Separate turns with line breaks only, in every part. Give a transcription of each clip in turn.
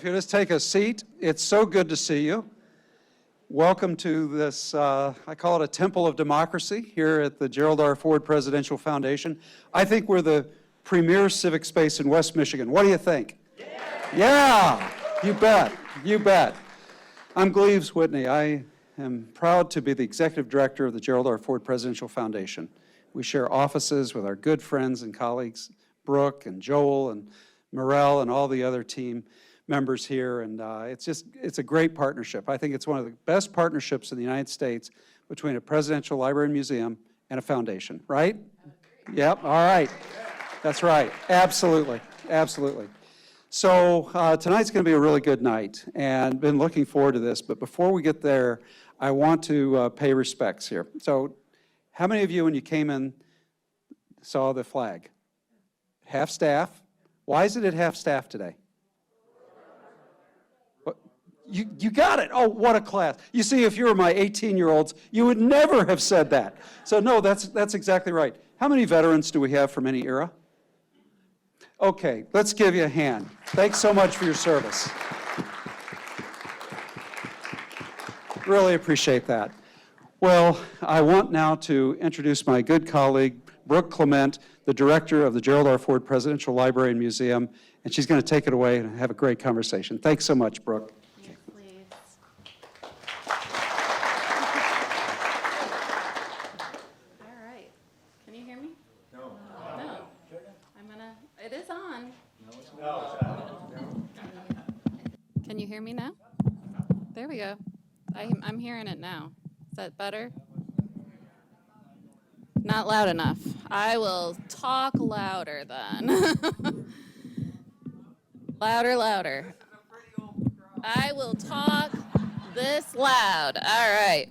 you just take a seat. It's so good to see you. Welcome to this, I call it a temple of democracy here at the Gerald R. Ford Presidential Foundation. I think we're the premier civic space in West Michigan. What do you think? Yeah, you bet, you bet. I'm Gleaves Whitney. I am proud to be the executive director of the Gerald R. Ford Presidential Foundation. We share offices with our good friends and colleagues, Brooke and Joel and Morel and all the other team members here, and it's a great partnership. I think it's one of the best partnerships in the United States between a presidential library and museum and a foundation, right? Yep, all right. That's right, absolutely, absolutely. So tonight's gonna be a really good night, and been looking forward to this, but before we get there, I want to pay respects here. So how many of you, when you came in, saw the flag? Half staff. Why is it at half staff today? You got it. Oh, what a class. You see, if you were my 18-year-olds, you would never have said that. So no, that's exactly right. How many veterans do we have from any era? Okay, let's give you a hand. Thanks so much for your service. Really appreciate that. Well, I want now to introduce my good colleague, Brooke Clement, the director of the Gerald R. Ford Presidential Library and Museum, and she's going to take it away and have a great conversation. Thanks so much, Brooke.
Yes, please. All right. Can you hear me? No. No. It is on. No. Can you hear me now? There we go. I'm hearing it now. Is that better? Not loud enough. I will talk louder then. Louder, louder. I will talk this loud. All right.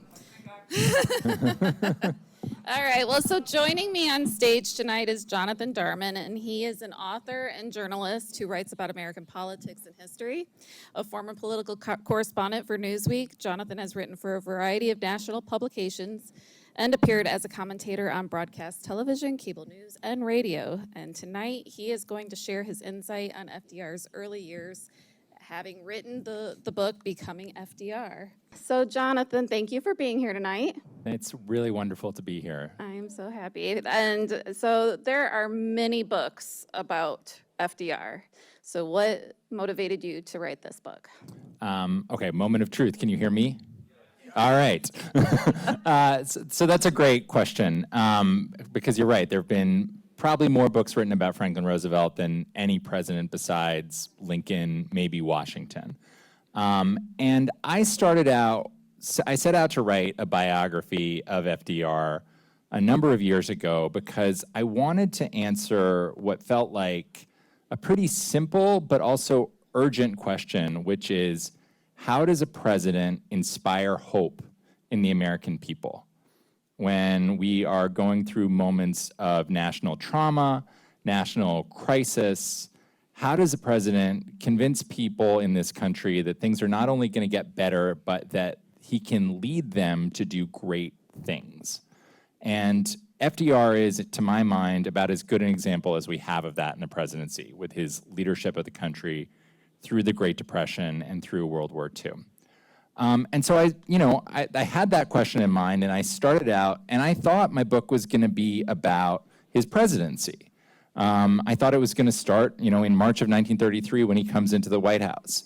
All right. Well, so joining me on stage tonight is Jonathan Darman, and he is an author and journalist who writes about American politics and history. A former political correspondent for Newsweek, Jonathan has written for a variety of national publications and appeared as a commentator on broadcast television, cable news, and radio. And tonight, he is going to share his insight on FDR's early years, having written the book, Becoming FDR. So, Jonathan, thank you for being here tonight.
It's really wonderful to be here.
I am so happy. And so there are many books about FDR. So what motivated you to write this book?
Okay, moment of truth. Can you hear me? All right. So that's a great question, because you're right. There have been probably more books written about Franklin Roosevelt than any president besides Lincoln, maybe Washington. And I set out to write a biography of FDR a number of years ago because I wanted to answer what felt like a pretty simple but also urgent question, which is, how does a president inspire hope in the American people when we are going through moments of national trauma, national crisis? How does a president convince people in this country that things are not only going to get better, but that he can lead them to do great things? And FDR is, to my mind, about as good an example as we have of that in the presidency, with his leadership of the country through the Great Depression and through World War II. And so I had that question in mind, and I started out, and I thought my book was going to be about his presidency. I thought it was going to start, in March of 1933 when he comes into the White House.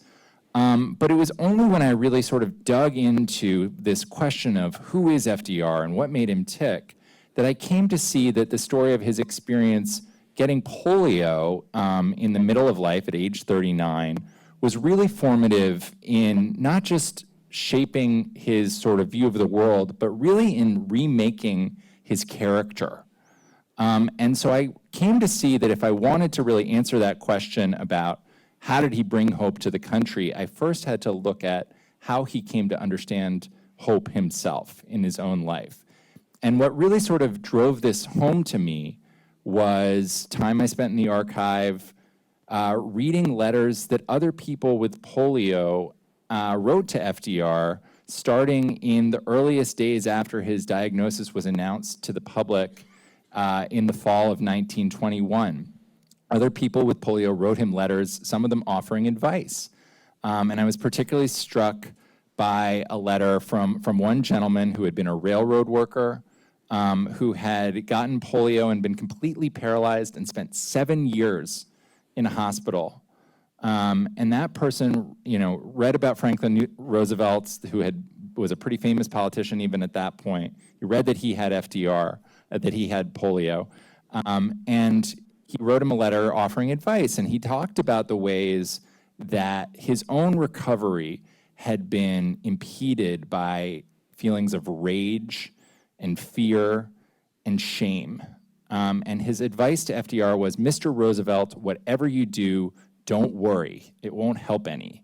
But it was only when I really sort of dug into this question of who is FDR and what made him tick that I came to see that the story of his experience getting polio in the middle of life at age 39 was really formative in not just shaping his sort of view of the world, but really in remaking his character. And so I came to see that if I wanted to really answer that question about how did he bring hope to the country, I first had to look at how he came to understand hope himself in his own life. And what really sort of drove this home to me was time I spent in the archive reading letters that other people with polio wrote to FDR, starting in the earliest days after his diagnosis was announced to the public in the fall of 1921. Other people with polio wrote him letters, some of them offering advice. And I was particularly struck by a letter from one gentleman who had been a railroad worker, who had gotten polio and been completely paralyzed and spent 7 years in a hospital. And that person, read about Franklin Roosevelt, who was a pretty famous politician even at that point. He read that he had FDR, that he had polio, and he wrote him a letter offering advice. And he talked about the ways that his own recovery had been impeded by feelings of rage and fear and shame. And his advice to FDR was, Mr. Roosevelt, whatever you do, don't worry, it won't help any.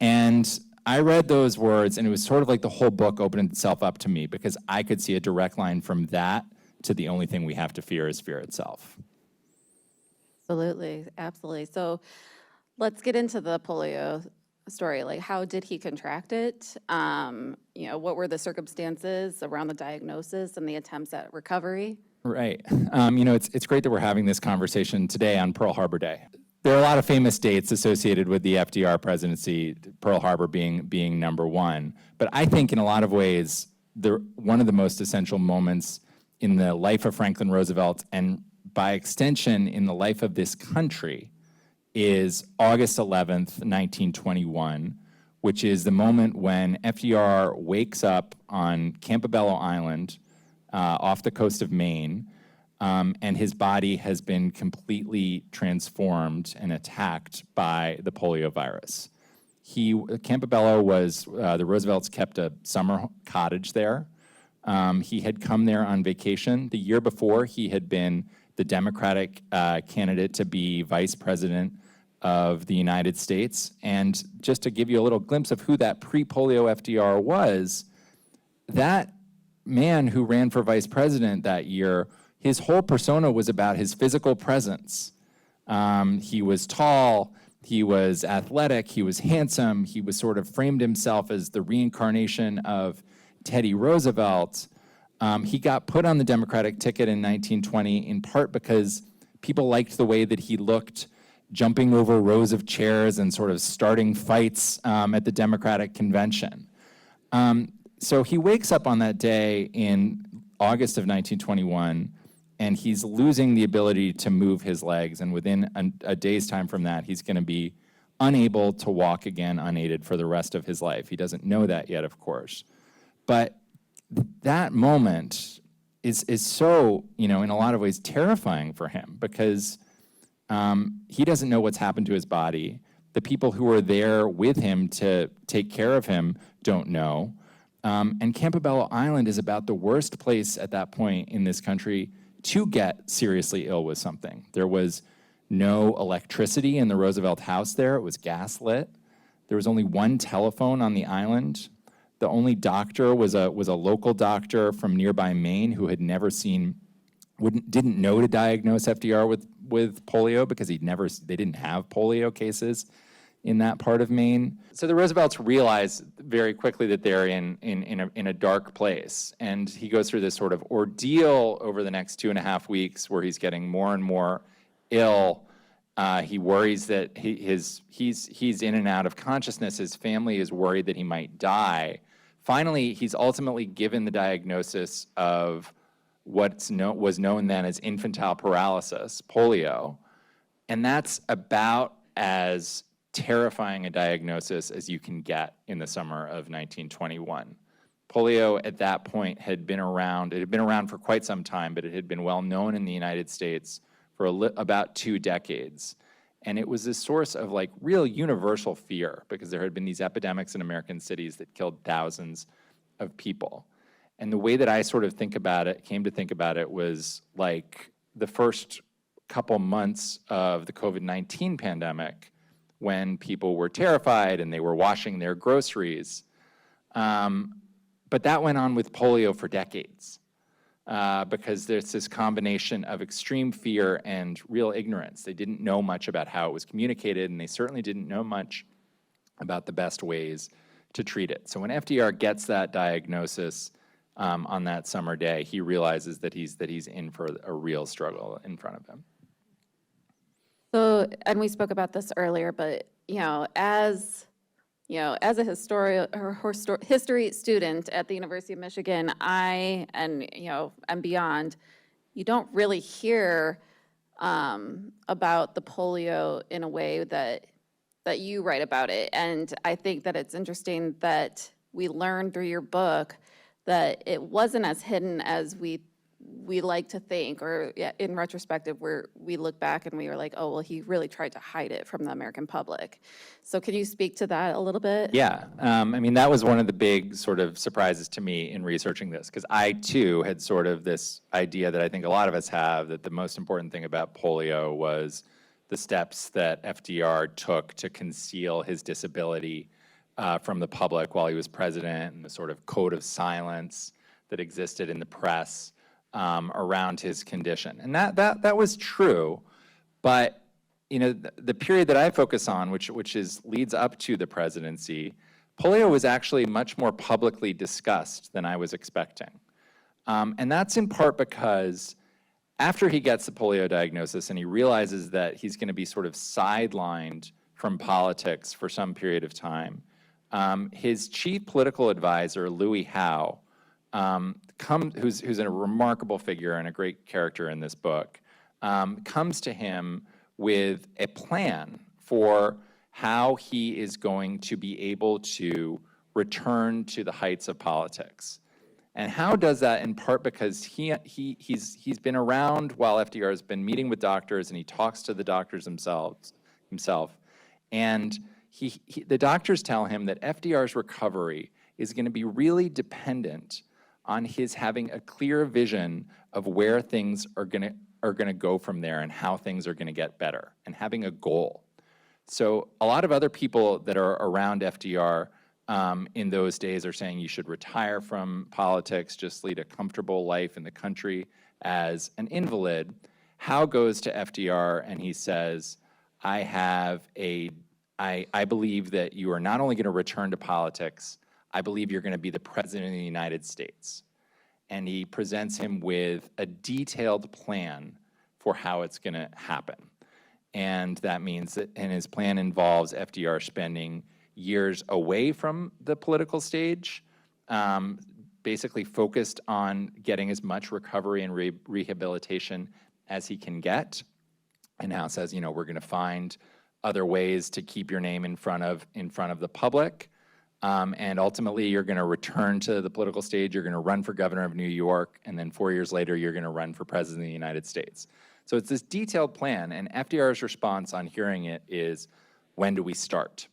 And I read those words, and it was sort of like the whole book opened itself up to me, because I could see a direct line from that to the only thing we have to fear is fear itself.
Absolutely, absolutely. So let's get into the polio story. Like, how did he contract it? What were the circumstances around the diagnosis and the attempts at recovery?
Right. It's great that we're having this conversation today on Pearl Harbor Day. There are a lot of famous dates associated with the FDR presidency, Pearl Harbor being number one. But I think in a lot of ways, one of the most essential moments in the life of Franklin Roosevelt, and by extension in the life of this country, is August 11th, 1921, which is the moment when FDR wakes up on Campobello Island off the coast of Maine, and his body has been completely transformed and attacked by the polio virus. Campobello was, the Roosevelts kept a summer cottage there. He had come there on vacation. The year before, he had been the Democratic candidate to be vice president of the United States. And just to give you a little glimpse of who that pre-polio FDR was, that man who ran for vice president that year, his whole persona was about his physical presence. He was tall, he was athletic, he was handsome, he was sort of framed himself as the reincarnation of Teddy Roosevelt. He got put on the Democratic ticket in 1920 in part because people liked the way that he looked, jumping over rows of chairs and sort of starting fights at the Democratic convention. So he wakes up on that day in August of 1921, and he's losing the ability to move his legs, and within a day's time from that, he's going to be unable to walk again unaided for the rest of his life. He doesn't know that yet, of course. But that moment is so, in a lot of ways, terrifying for him, because he doesn't know what's happened to his body. The people who are there with him to take care of him don't know. And Campobello Island is about the worst place at that point in this country to get seriously ill with something. There was no electricity in the Roosevelt house there. It was gas-lit. There was only one telephone on the island. The only doctor was a local doctor from nearby Maine who had never didn't know to diagnose FDR with polio, because they didn't have polio cases in that part of Maine. So the Roosevelts realize very quickly that they're in a dark place. And he goes through this sort of ordeal over the next 2.5 weeks where he's getting more and more ill. He worries that he's in and out of consciousness. His family is worried that he might die. Finally, he's ultimately given the diagnosis of was known then as infantile paralysis, polio. And that's about as terrifying a diagnosis as you can get in the summer of 1921. Polio at that point had been around. It had been around for quite some time, but it had been well known in the United States for about 2 decades. And it was this source of real universal fear, because there had been these epidemics in American cities that killed thousands of people. And the way that I sort of came to think about it was like the first couple months of the COVID-19 pandemic, when people were terrified and they were washing their groceries. But that went on with polio for decades, because there's this combination of extreme fear and real ignorance. They didn't know much about how it was communicated, and they certainly didn't know much about the best ways to treat it. So when FDR gets that diagnosis on that summer day, he realizes that he's in for a real struggle in front of him.
So, and we spoke about this earlier, but, as a history student at the University of Michigan, and beyond, you don't really hear about the polio in a way that you write about it. And I think that it's interesting that we learned through your book that it wasn't as hidden as we like to think, or in retrospective, where we look back and we were like, oh, well, he really tried to hide it from the American public. So can you speak to that a little bit?
Yeah, I mean, that was one of the big sort of surprises to me in researching this, because I too had sort of this idea that I think a lot of us have, that the most important thing about polio was the steps that FDR took to conceal his disability from the public while he was president, and the sort of code of silence that existed in the press around his condition. And that was true, but the period that I focus on, which leads up to the presidency, polio was actually much more publicly discussed than I was expecting. And that's in part because after he gets the polio diagnosis and he realizes that he's going to be sort of sidelined from politics for some period of time, his chief political advisor, Louis Howe, who's a remarkable figure and a great character in this book, comes to him with a plan for how he is going to be able to return to the heights of politics. And Howe does that in part because he's been around while FDR has been meeting with doctors, and he talks to the doctors himself. And the doctors tell him that FDR's recovery is going to be really dependent on his having a clear vision of where things are going to go from there and how things are going to get better, and having a goal. So a lot of other people that are around FDR in those days are saying you should retire from politics, just lead a comfortable life in the country as an invalid. Howe goes to FDR and he says, I believe that you are not only going to return to politics, I believe you're going to be the president of the United States. And he presents him with a detailed plan for how it's going to happen. And that means that, and his plan involves FDR spending years away from the political stage, basically focused on getting as much recovery and rehabilitation as he can get. And Howe says, we're going to find other ways to keep your name in front of the public. And ultimately, you're going to return to the political stage. You're going to run for governor of New York. And then 4 years later, you're going to run for president of the United States. So it's this detailed plan. And FDR's response on hearing it is, when do we start?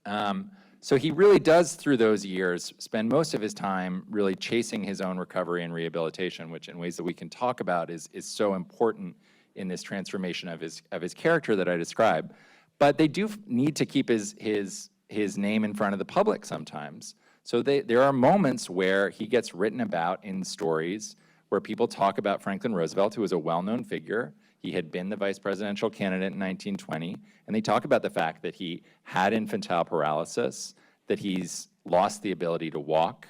So he really does, through those years, spend most of his time really chasing his own recovery and rehabilitation, which in ways that we can talk about is so important in this transformation of his character that I described. But they do need to keep his name in front of the public sometimes. So there are moments where he gets written about in stories where people talk about Franklin Roosevelt, who was a well-known figure. He had been the vice presidential candidate in 1920, and they talk about the fact that he had infantile paralysis, that he's lost the ability to walk,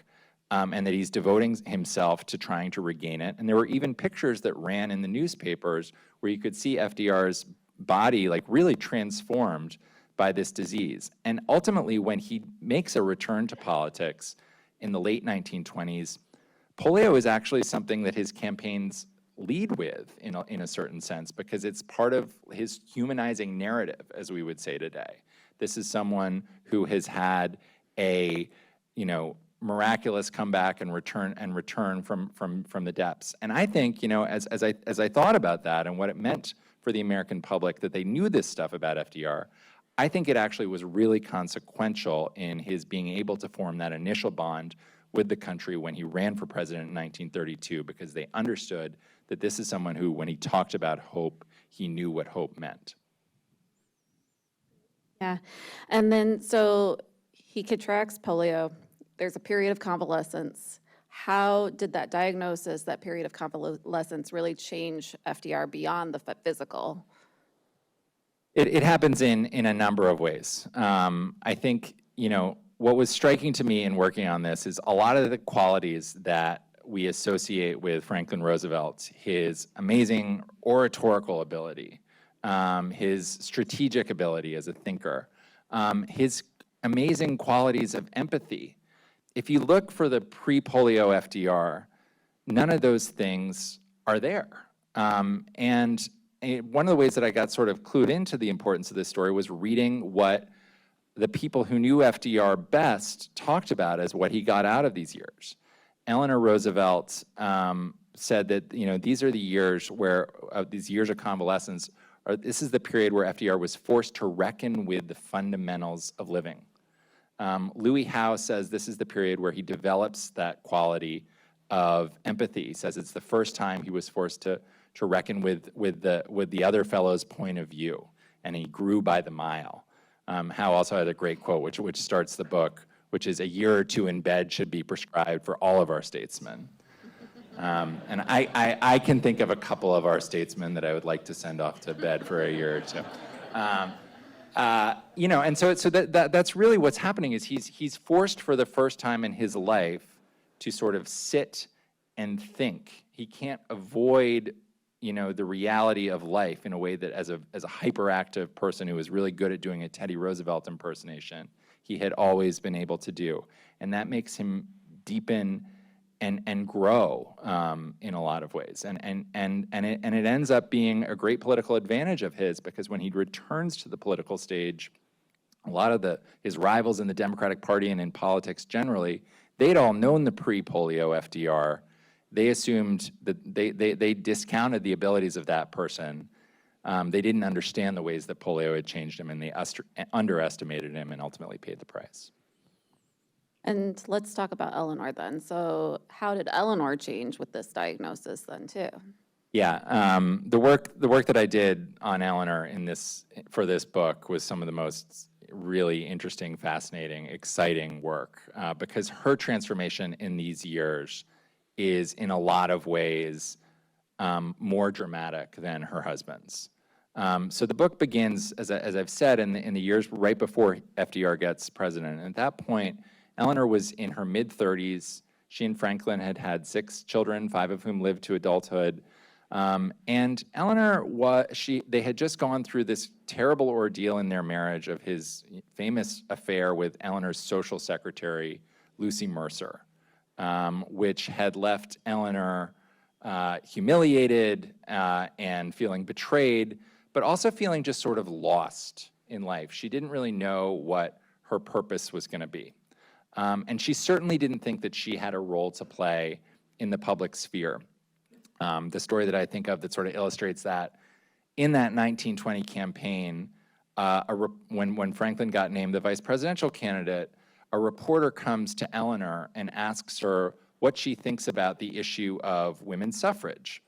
and that he's devoting himself to trying to regain it. And there were even pictures that ran in the newspapers where you could see FDR's body like really transformed by this disease. And ultimately, when he makes a return to politics in the late 1920s, polio is actually something that his campaigns lead with in a certain sense, because it's part of his humanizing narrative, as we would say today. This is someone who has had a miraculous comeback and return from the depths. And I think, as I thought about that and what it meant for the American public that they knew this stuff about FDR, I think it actually was really consequential in his being able to form that initial bond with the country when he ran for president in 1932, because they understood that this is someone who, when he talked about hope, he knew what hope meant.
Yeah, and then so he contracts polio. There's a period of convalescence. How did that diagnosis, that period of convalescence, really change FDR beyond the physical?
It happens in a number of ways. I think, what was striking to me in working on this is a lot of the qualities that we associate with Franklin Roosevelt, his amazing oratorical ability, his strategic ability as a thinker, his amazing qualities of empathy. If you look for the pre-polio FDR, none of those things are there. And one of the ways that I got sort of clued into the importance of this story was reading what the people who knew FDR best talked about as what he got out of these years. Eleanor Roosevelt said that these are the years where these years of convalescence, this is the period where FDR was forced to reckon with the fundamentals of living. Louis Howe says this is the period where he develops that quality of empathy. He says it's the first time he was forced to reckon with the other fellow's point of view, and he grew by the mile. Howe also had a great quote, which starts the book, which is, "A year or two in bed should be prescribed for all of our statesmen." And I can think of a couple of our statesmen that I would like to send off to bed for a year or two. And so that's really what's happening is he's forced for the first time in his life to sort of sit and think. He can't avoid the reality of life in a way that as a hyperactive person who was really good at doing a Teddy Roosevelt impersonation, he had always been able to do. And that makes him deepen and grow in a lot of ways. And it ends up being a great political advantage of his, because when he returns to the political stage, a lot of his rivals in the Democratic Party and in politics generally, they'd all known the pre-polio FDR. They assumed that they discounted the abilities of that person. They didn't understand the ways that polio had changed him, and they underestimated him and ultimately paid the price.
And let's talk about Eleanor then. So how did Eleanor change with this diagnosis then too?
Yeah, the work that I did on Eleanor for this book was some of the most really interesting, fascinating, exciting work, because her transformation in these years is in a lot of ways more dramatic than her husband's. So the book begins, as I've said, in the years right before FDR gets president. And at that point, Eleanor was in her mid-30s. She and Franklin had had 6 children, 5 of whom lived to adulthood. And Eleanor, they had just gone through this terrible ordeal in their marriage of his famous affair with Eleanor's social secretary, Lucy Mercer, which had left Eleanor humiliated and feeling betrayed, but also feeling just sort of lost in life. She didn't really know what her purpose was going to be. And she certainly didn't think that she had a role to play in the public sphere. The story that I think of that sort of illustrates that, in that 1920 campaign, when Franklin got named the vice presidential candidate, a reporter comes to Eleanor and asks her what she thinks about the issue of women's suffrage.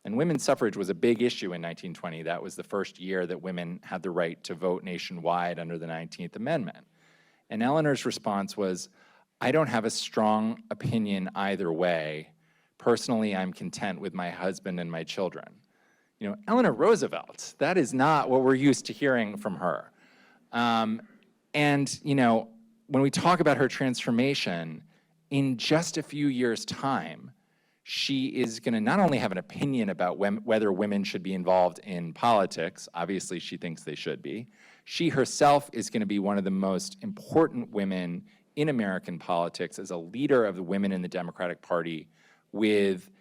And women's suffrage was a big issue in 1920. That was the first year that women had the right to vote nationwide under the 19th Amendment. And Eleanor's response was, "I don't have a strong opinion either way. Personally, I'm content with my husband and my children." Eleanor Roosevelt, that is not what we're used to hearing from her. When we talk about her transformation, in just a few years' time, she is going to not only have an opinion about whether women should be involved in politics, obviously she thinks they should be, she herself is going to be one of the most important women in American politics as a leader of the women in the Democratic Party, with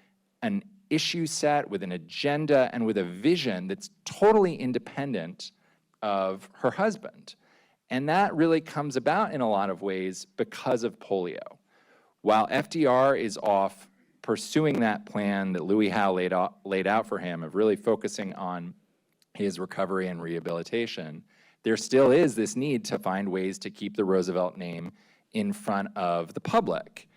an issue set, with an agenda, and with a vision that's totally independent of her husband. And that really comes about in a lot of ways because of polio. While FDR is off pursuing that plan that Louis Howe laid out for him of really focusing on his recovery and rehabilitation, there still is this need to find ways to keep the Roosevelt name in front of the public.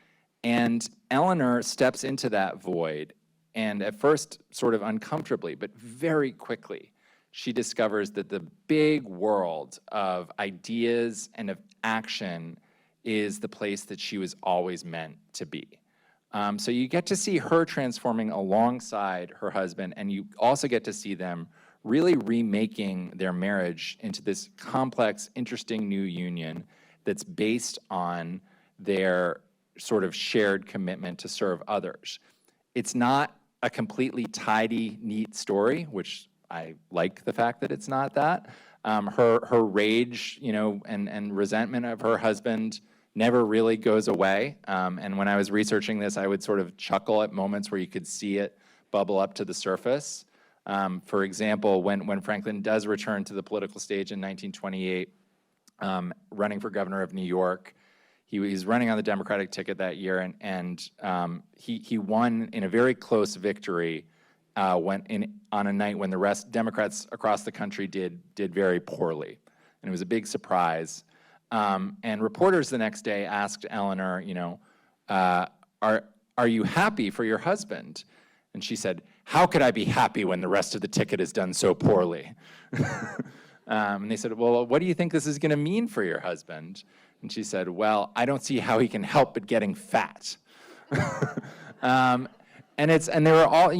And Eleanor steps into that void, and at first sort of uncomfortably, but very quickly, she discovers that the big world of ideas and of action is the place that she was always meant to be. So you get to see her transforming alongside her husband, and you also get to see them really remaking their marriage into this complex, interesting new union that's based on their sort of shared commitment to serve others. It's not a completely tidy, neat story, which I like the fact that it's not that. Her rage, and resentment of her husband never really goes away. And when I was researching this, I would sort of chuckle at moments where you could see it bubble up to the surface. For example, when Franklin does return to the political stage in 1928, running for governor of New York, he's running on the Democratic ticket that year, and he won in a very close victory on a night when the rest Democrats across the country did very poorly, and it was a big surprise. And reporters the next day asked Eleanor, are you happy for your husband? And she said, how could I be happy when the rest of the ticket is done so poorly? And they said, well, what do you think this is going to mean for your husband? And she said, well, I don't see how he can help but getting fat. And there are all,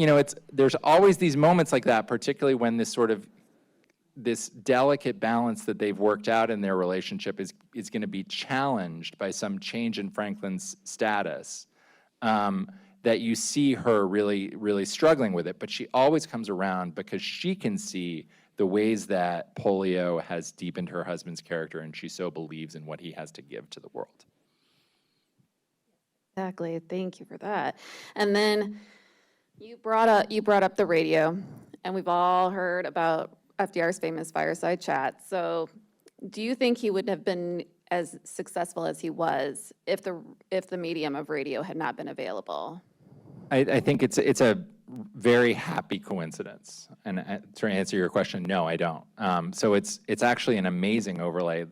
there's always these moments like that, particularly when this delicate balance that they've worked out in their relationship is going to be challenged by some change in Franklin's status, that you see her really, really struggling with it. But she always comes around because she can see the ways that polio has deepened her husband's character, and she so believes in what he has to give to the world.
Exactly. Thank you for that. And then you brought up the radio, and we've all heard about FDR's famous fireside chat. So, do you think he would have been as successful as he was if the medium of radio had not been available?
I think it's a very happy coincidence. And to answer your question, no, I don't. So it's actually an amazing overlay.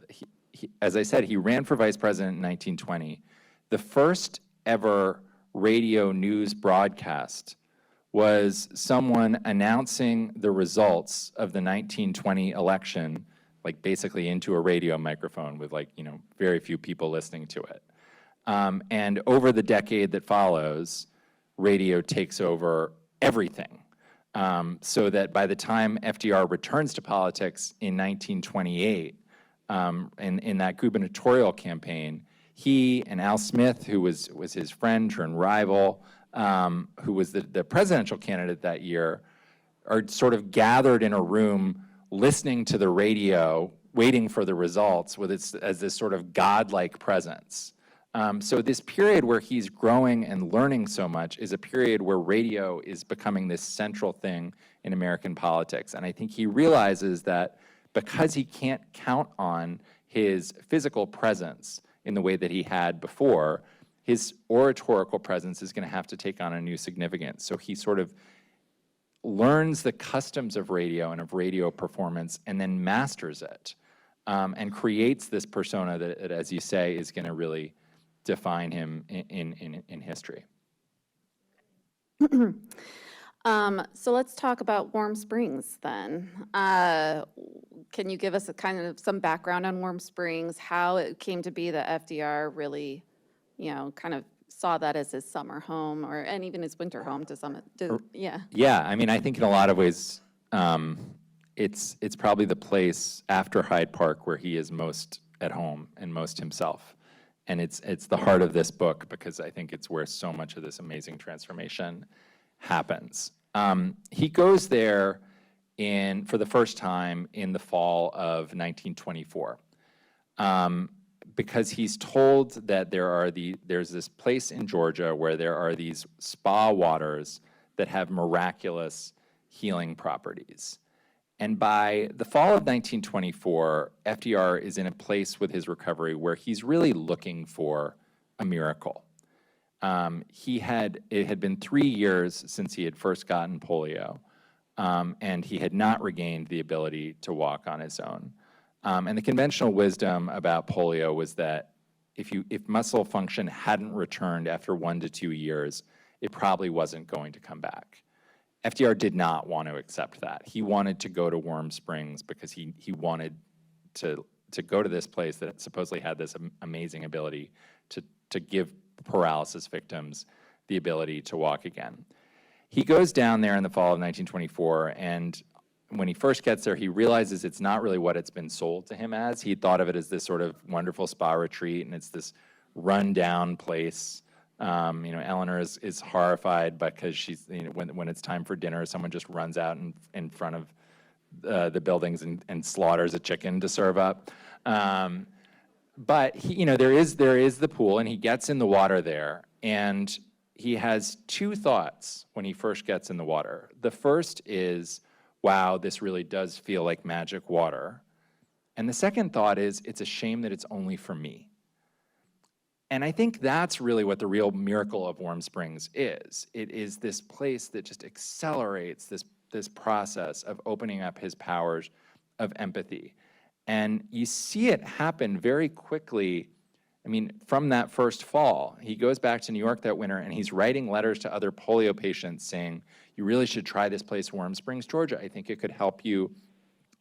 As I said, he ran for vice president in 1920. The first ever radio news broadcast was someone announcing the results of the 1920 election, like basically into a radio microphone with very few people listening to it. And over the decade that follows, radio takes over everything. So that by the time FDR returns to politics in 1928, in that gubernatorial campaign, he and Al Smith, who was his friend turned rival, who was the presidential candidate that year, are sort of gathered in a room listening to the radio, waiting for the results as this sort of godlike presence. So this period where he's growing and learning so much is a period where radio is becoming this central thing in American politics. And I think he realizes that because he can't count on his physical presence in the way that he had before, his oratorical presence is going to have to take on a new significance. So he sort of learns the customs of radio and of radio performance and then masters it, and creates this persona that, as you say, is going to really define him in history.
So let's talk about Warm Springs then. Can you give us a kind of some background on Warm Springs, how it came to be that FDR really, kind of saw that as his summer home and even his winter home to some, yeah.
Yeah, I mean, I think in a lot of ways, it's probably the place after Hyde Park where he is most at home and most himself. And it's the heart of this book because I think it's where so much of this amazing transformation happens. He goes there for the first time in the fall of 1924, because he's told that there's this place in Georgia where there are these spa waters that have miraculous healing properties. And by the fall of 1924, FDR is in a place with his recovery where he's really looking for a miracle. It had been 3 years since he had first gotten polio, and he had not regained the ability to walk on his own. And the conventional wisdom about polio was that if muscle function hadn't returned after 1 to 2 years, it probably wasn't going to come back. FDR did not want to accept that. He wanted to go to Warm Springs because he wanted to go to this place that supposedly had this amazing ability to give paralysis victims the ability to walk again. He goes down there in the fall of 1924, and when he first gets there, he realizes it's not really what it's been sold to him as. He thought of it as this sort of wonderful spa retreat, and it's this run-down place. Eleanor is horrified because she's when it's time for dinner, someone just runs out in front of the buildings and slaughters a chicken to serve up. But he, there is the pool, and he gets in the water there, and he has two thoughts when he first gets in the water. The first is, wow, this really does feel like magic water. And the second thought is, it's a shame that it's only for me. And I think that's really what the real miracle of Warm Springs is. It is this place that just accelerates this process of opening up his powers of empathy. And you see it happen very quickly. I mean, from that first fall, he goes back to New York that winter, and he's writing letters to other polio patients saying, you really should try this place, Warm Springs, Georgia. I think it could help you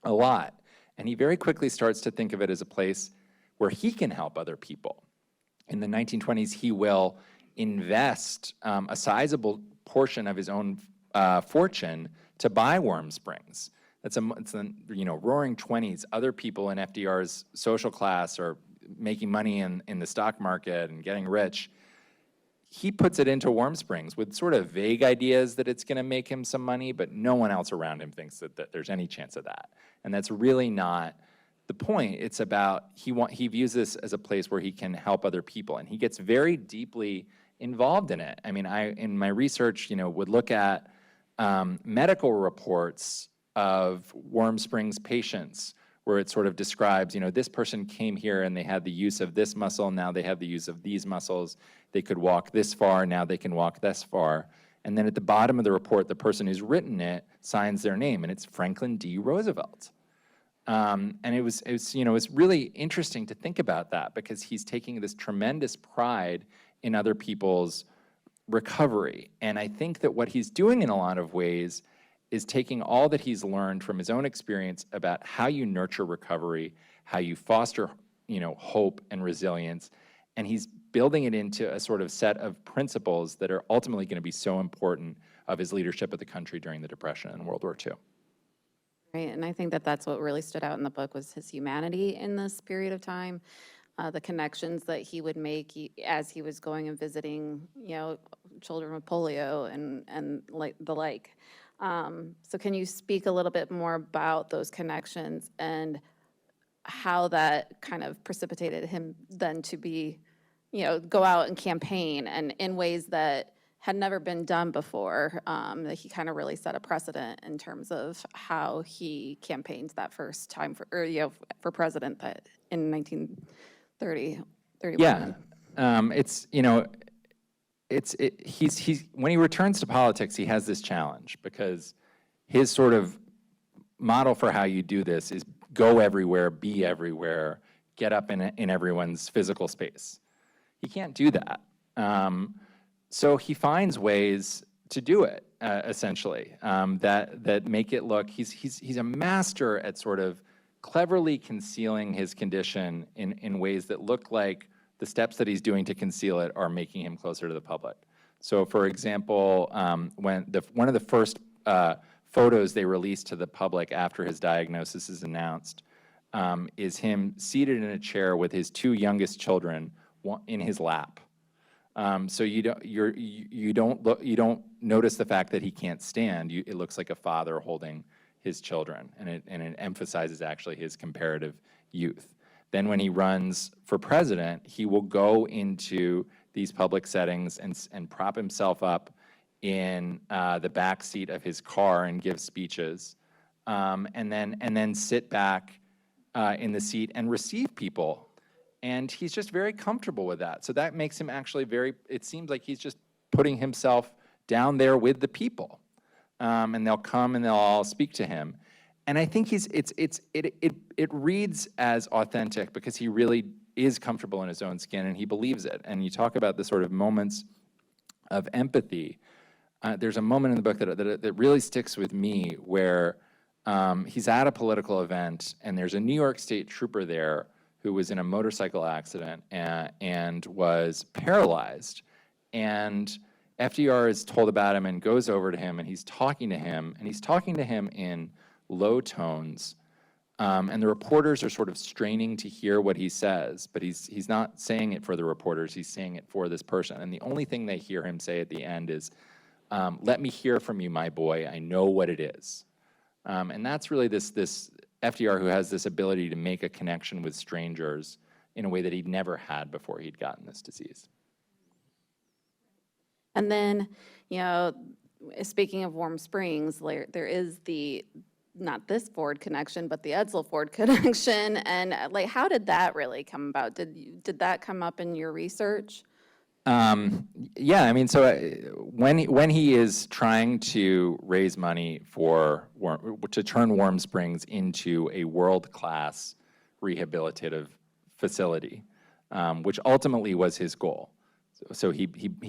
a lot. And he very quickly starts to think of it as a place where he can help other people. In the 1920s, he will invest a sizable portion of his own fortune to buy Warm Springs. It's the roaring 20s. Other people in FDR's social class are making money in the stock market and getting rich. He puts it into Warm Springs with sort of vague ideas that it's going to make him some money, but no one else around him thinks that there's any chance of that. And that's really not the point. It's about he views this as a place where he can help other people, and he gets very deeply involved in it. I mean, in my research, would look at medical reports of Warm Springs patients, where it sort of describes, this person came here and they had the use of this muscle, now they have the use of these muscles. They could walk this far, now they can walk this far. And then at the bottom of the report, the person who's written it signs their name, and it's Franklin D. Roosevelt. And it was really interesting to think about that, because he's taking this tremendous pride in other people's recovery. And I think that what he's doing in a lot of ways is taking all that he's learned from his own experience about how you nurture recovery, how you foster, hope and resilience, and he's building it into a sort of set of principles that are ultimately going to be so important of his leadership of the country during the Depression and World War II.
Right, and I think that that's what really stood out in the book was his humanity in this period of time, the connections that he would make as he was going and visiting, children with polio and like the like. So can you speak a little bit more about those connections and how that kind of precipitated him then to be, go out and campaign and in ways that had never been done before, that he kind of really set a precedent in terms of how he campaigned that first time for president that in 1931.
Yeah, he's when he returns to politics, he has this challenge, because his sort of model for how you do this is go everywhere, be everywhere, get up in everyone's physical space. He can't do that. So he finds ways to do it, essentially, that make it look. He's a master at sort of cleverly concealing his condition in ways that look like the steps that he's doing to conceal it are making him closer to the public. So, for example, when one of the first photos they released to the public after his diagnosis is announced is him seated in a chair with his two youngest children in his lap. So you don't notice the fact that he can't stand. It looks like a father holding his children, and it emphasizes actually his comparative youth. Then when he runs for president, he will go into these public settings and prop himself up in the back seat of his car and give speeches, and then sit back in the seat and receive people. And he's just very comfortable with that. So that makes him actually it seems like he's just putting himself down there with the people. And they'll come and they'll all speak to him. And I think it reads as authentic because he really is comfortable in his own skin and he believes it. And you talk about the sort of moments of empathy. There's a moment in the book that really sticks with me where he's at a political event and there's a New York State trooper there who was in a motorcycle accident and was paralyzed. And FDR is told about him and goes over to him and he's talking to him in low tones. And the reporters are sort of straining to hear what he says, but he's not saying it for the reporters, he's saying it for this person. And the only thing they hear him say at the end is, "Let me hear from you, my boy, I know what it is." And that's really this FDR who has this ability to make a connection with strangers in a way that he'd never had before he'd gotten this disease.
And then, speaking of Warm Springs, there is not this Ford connection, but the Edsel Ford connection. And how did that really come about? Did that come up in your research?
Yeah, I mean, so when he is trying to raise money to turn Warm Springs into a world-class rehabilitative facility, which ultimately was his goal. So he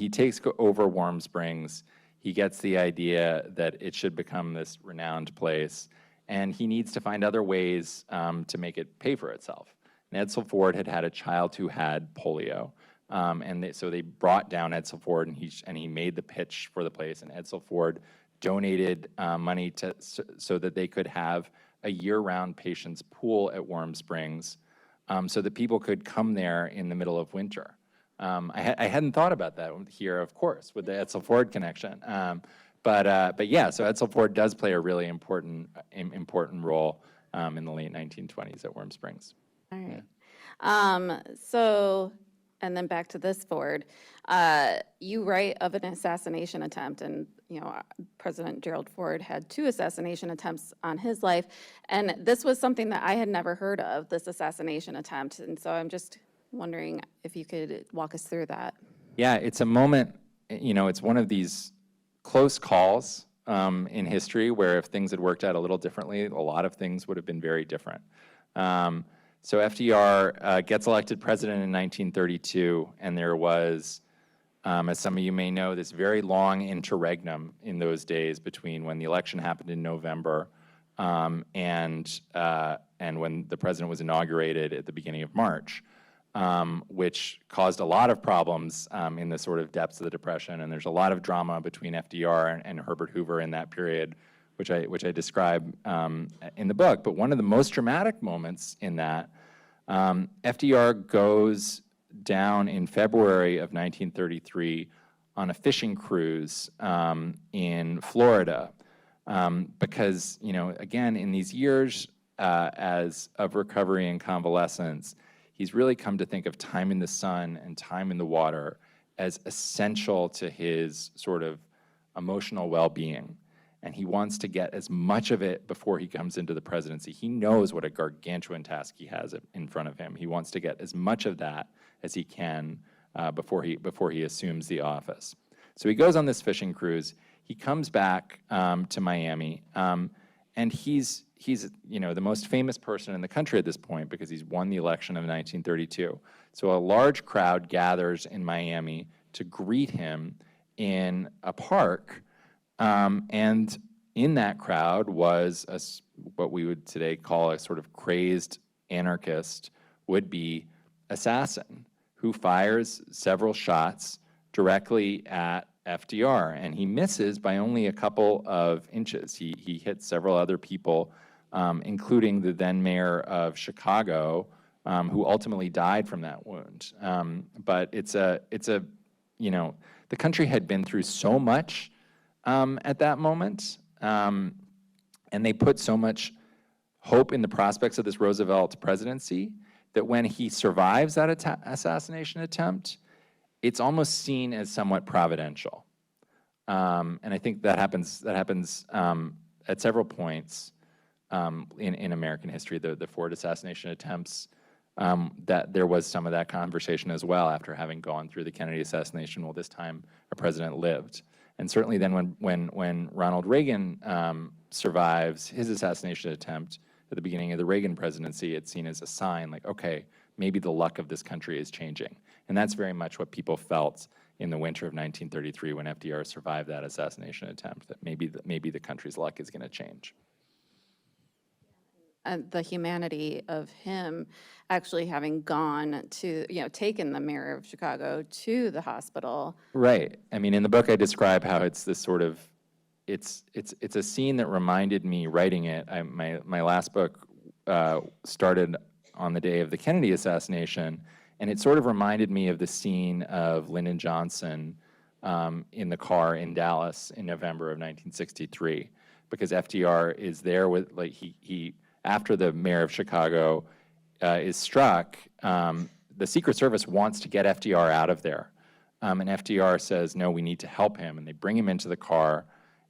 takes over Warm Springs. He gets the idea that it should become this renowned place, and he needs to find other ways to make it pay for itself. And Edsel Ford had a child who had polio. So they brought down Edsel Ford, and he made the pitch for the place. And Edsel Ford donated money so that they could have a year-round patients pool at Warm Springs, so that people could come there in the middle of winter. I hadn't thought about that here, of course, with the Edsel Ford connection. But yeah, so Edsel Ford does play a really important role in the late 1920s at Warm Springs.
All right. And then back to this Ford, you write of an assassination attempt, and President Gerald Ford had 2 assassination attempts on his life, and this was something that I had never heard of, this assassination attempt, and so I'm just wondering if you could walk us through that.
Yeah, it's a moment, it's one of these close calls in history where if things had worked out a little differently, a lot of things would have been very different. So FDR gets elected president in 1932, and there was, as some of you may know, this very long interregnum in those days between when the election happened in November and when the president was inaugurated at the beginning of March, which caused a lot of problems in the sort of depths of the Depression. And there's a lot of drama between FDR and Herbert Hoover in that period, which I describe in the book. But one of the most dramatic moments in that, FDR goes down in February of 1933 on a fishing cruise in Florida because, again, in these years as of recovery and convalescence, he's really come to think of time in the sun and time in the water as essential to his sort of emotional well-being. And he wants to get as much of it before he comes into the presidency. He knows what a gargantuan task he has in front of him. He wants to get as much of that as he can before he assumes the office. So he goes on this fishing cruise. He comes back to Miami, and he's the most famous person in the country at this point because he's won the election of 1932. So a large crowd gathers in Miami to greet him in a park. And in that crowd was what we would today call a sort of crazed anarchist would-be assassin who fires several shots directly at FDR, and he misses by only a couple of inches. He hits several other people, including the then mayor of Chicago, who ultimately died from that wound. But the country had been through so much at that moment, and they put so much hope in the prospects of this Roosevelt presidency that when he survives that assassination attempt, it's almost seen as somewhat providential. And I think that happens at several points in American history. The Ford assassination attempts, that there was some of that conversation as well after having gone through the Kennedy assassination. Well, this time a president lived. And certainly then when Ronald Reagan survives his assassination attempt at the beginning of the Reagan presidency, it's seen as a sign like, okay, maybe the luck of this country is changing. And that's very much what people felt in the winter of 1933 when FDR survived that assassination attempt, that maybe the country's luck is going to change.
And the humanity of him actually having gone to, taken the mayor of Chicago to the hospital.
Right. I mean, in the book, I describe how it's this sort of, it's a scene that reminded me writing it. My last book started on the day of the Kennedy assassination, and it sort of reminded me of the scene of Lyndon Johnson in the car in Dallas in November of 1963. because FDR is there with, like, he after the mayor of Chicago is struck, the Secret Service wants to get FDR out of there. And FDR says, no, we need to help him. And they bring him into the car,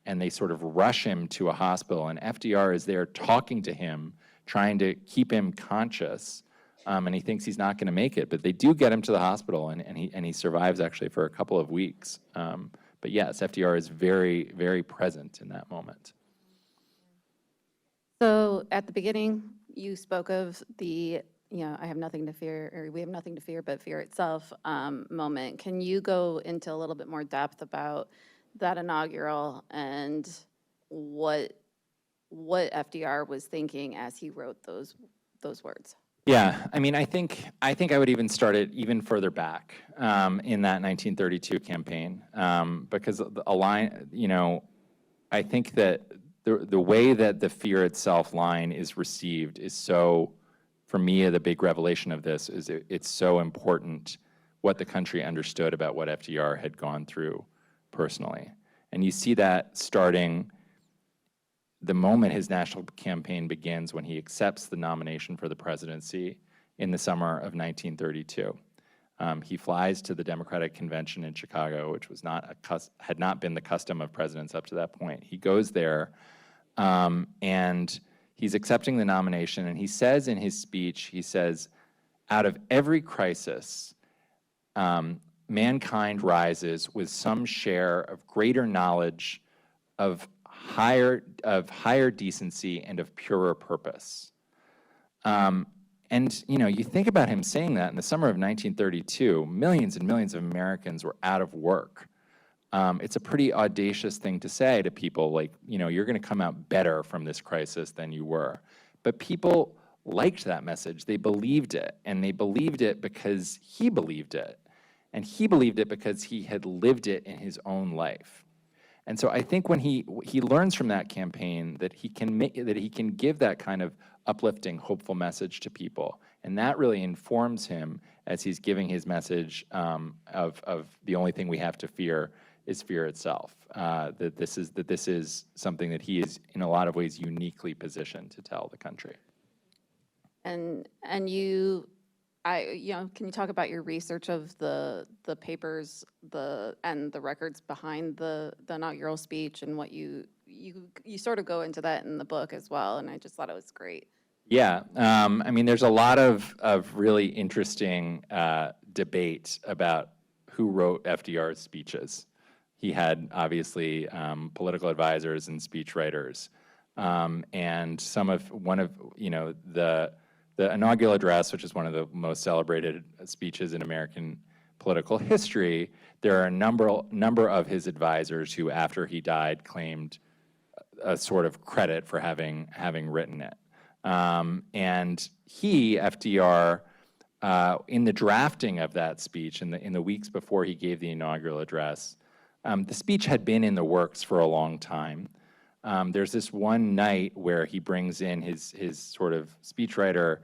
and they sort of rush him to a hospital. And FDR is there talking to him, trying to keep him conscious. And he thinks he's not going to make it. But they do get him to the hospital, and he survives, actually, for a couple of weeks. But yes, FDR is very, very present in that moment.
So at the beginning, you spoke of the, I have nothing to fear, or we have nothing to fear but fear itself moment. Can you go into a little bit more depth about that inaugural and what FDR was thinking as he wrote those words?
Yeah, I mean, I think I would even start it even further back in that 1932 campaign, because a line, I think that the way that the fear itself line is received is so, for me, the big revelation of this is it's so important what the country understood about what FDR had gone through personally. And you see that starting the moment his national campaign begins, when he accepts the nomination for the presidency in the summer of 1932. He flies to the Democratic Convention in Chicago, which was had not been the custom of presidents up to that point. He goes there, and he's accepting the nomination, and he says in his speech, he says, out of every crisis, mankind rises with some share of greater knowledge, of higher decency, and of purer purpose. And you think about him saying that in the summer of 1932, millions and millions of Americans were out of work. It's a pretty audacious thing to say to people, like, you're going to come out better from this crisis than you were. But people liked that message. They believed it, and they believed it because he believed it. And he believed it because he had lived it in his own life. And so I think when he learns from that campaign that he can give that kind of uplifting, hopeful message to people, and that really informs him as he's giving his message of the only thing we have to fear is fear itself. That this is something that he is in a lot of ways uniquely positioned to tell the country.
And can you talk about your research of the papers, and the records behind the inaugural speech, and what you sort of go into that in the book as well, and I just thought it was great.
Yeah, I mean, there's a lot of really interesting debate about who wrote FDR's speeches. He had, obviously, political advisors and speechwriters, and the inaugural address, which is one of the most celebrated speeches in American political history, there are a number of his advisors who, after he died, claimed a sort of credit for having written it. And FDR, in the drafting of that speech, in the weeks before he gave the inaugural address, the speech had been in the works for a long time. There's this one night where he brings in his sort of speechwriter,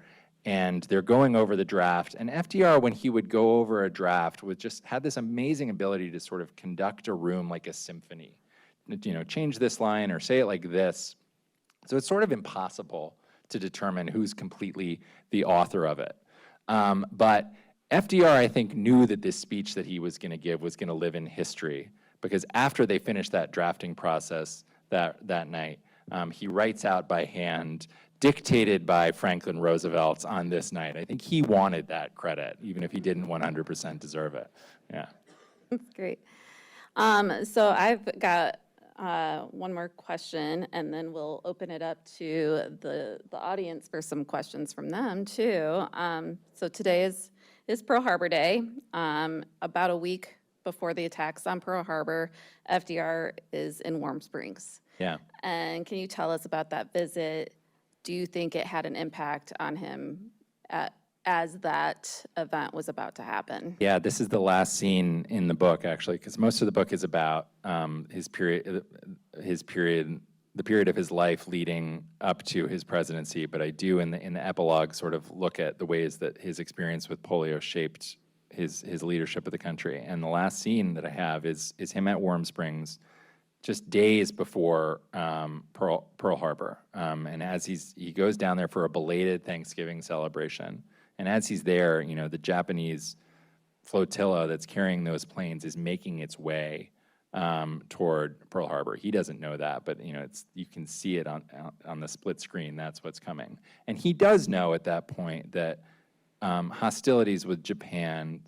and they're going over the draft. And FDR, when he would go over a draft, had this amazing ability to sort of conduct a room like a symphony. Change this line or say it like this. So it's sort of impossible to determine who's completely the author of it. But FDR, I think, knew that this speech that he was going to give was going to live in history, because after they finished that drafting process that night, he writes out by hand, dictated by Franklin Roosevelt on this night. I think he wanted that credit, even if he didn't 100% deserve it. Yeah.
That's great. So I've got one more question, and then we'll open it up to the audience for some questions from them too. So today is Pearl Harbor Day. About a week before the attacks on Pearl Harbor, FDR is in Warm Springs.
Yeah.
And can you tell us about that visit? Do you think it had an impact on him as that event was about to happen?
Yeah, this is the last scene in the book, actually, because most of the book is about the period of his life leading up to his presidency. But I do, in the epilogue, sort of look at the ways that his experience with polio shaped his leadership of the country. And the last scene that I have is him at Warm Springs, just days before Pearl Harbor. And as he goes down there for a belated Thanksgiving celebration, and as he's there, the Japanese flotilla that's carrying those planes is making its way toward Pearl Harbor. He doesn't know that, but you can see it on the split screen. That's what's coming. And he does know at that point that hostilities with Japan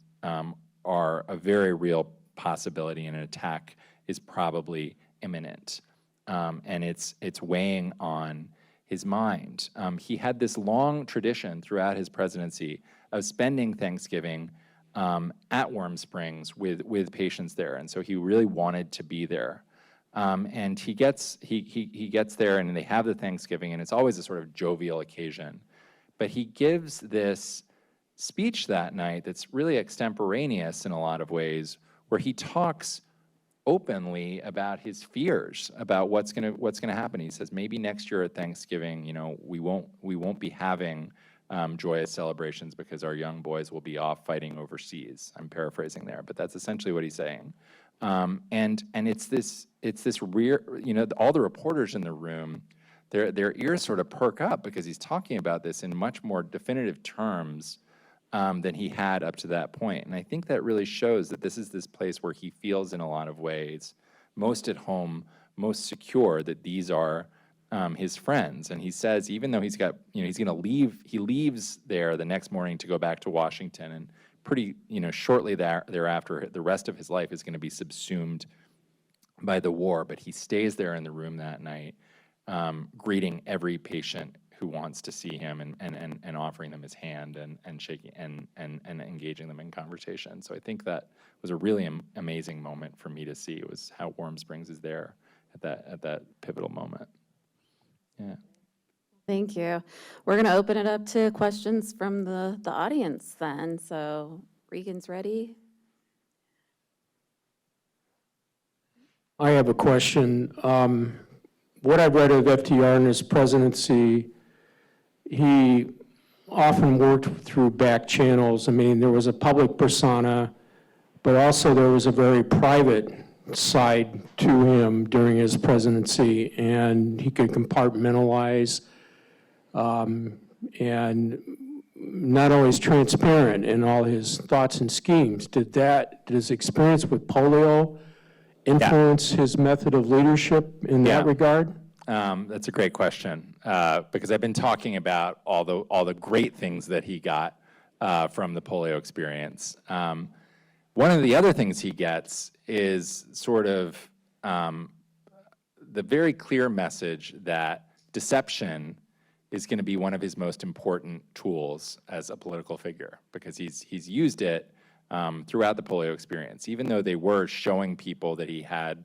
are a very real possibility, and an attack is probably imminent. And it's weighing on his mind. He had this long tradition throughout his presidency of spending Thanksgiving at Warm Springs with patients there, and so he really wanted to be there. And he gets there, and they have the Thanksgiving, and it's always a sort of jovial occasion. But he gives this speech that night that's really extemporaneous in a lot of ways, where he talks openly about his fears about what's gonna happen. He says maybe next year at Thanksgiving, we won't be having joyous celebrations because our young boys will be off fighting overseas. I'm paraphrasing there, but that's essentially what he's saying. And it's this all the reporters in the room, their ears sort of perk up because he's talking about this in much more definitive terms than he had up to that point. And I think that really shows that this is this place where he feels in a lot of ways most at home, most secure, that these are his friends. And he says, even though he's going to leave, he leaves there the next morning to go back to Washington, and pretty, shortly thereafter, the rest of his life is going to be subsumed by the war. But he stays there in the room that night, greeting every patient who wants to see him, and offering them his hand, and shaking and engaging them in conversation. So I think that was a really amazing moment for me to see. It was how Warm Springs is there at that pivotal moment. Yeah.
Thank you. We're going to open it up to questions from the audience then. So Regan's ready.
I have a question. What I've read of FDR in his presidency, he often worked through back channels. I mean, there was a public persona, but also there was a very private side to him during his presidency, and he could compartmentalize and not always transparent in all his thoughts and schemes. Did his experience with polio influence his method of leadership in that regard?
That's a great question, because I've been talking about all the great things that he got from the polio experience. One of the other things he gets is sort of the very clear message that deception is going to be one of his most important tools as a political figure, because he's used it throughout the polio experience. Even though they were showing people that he had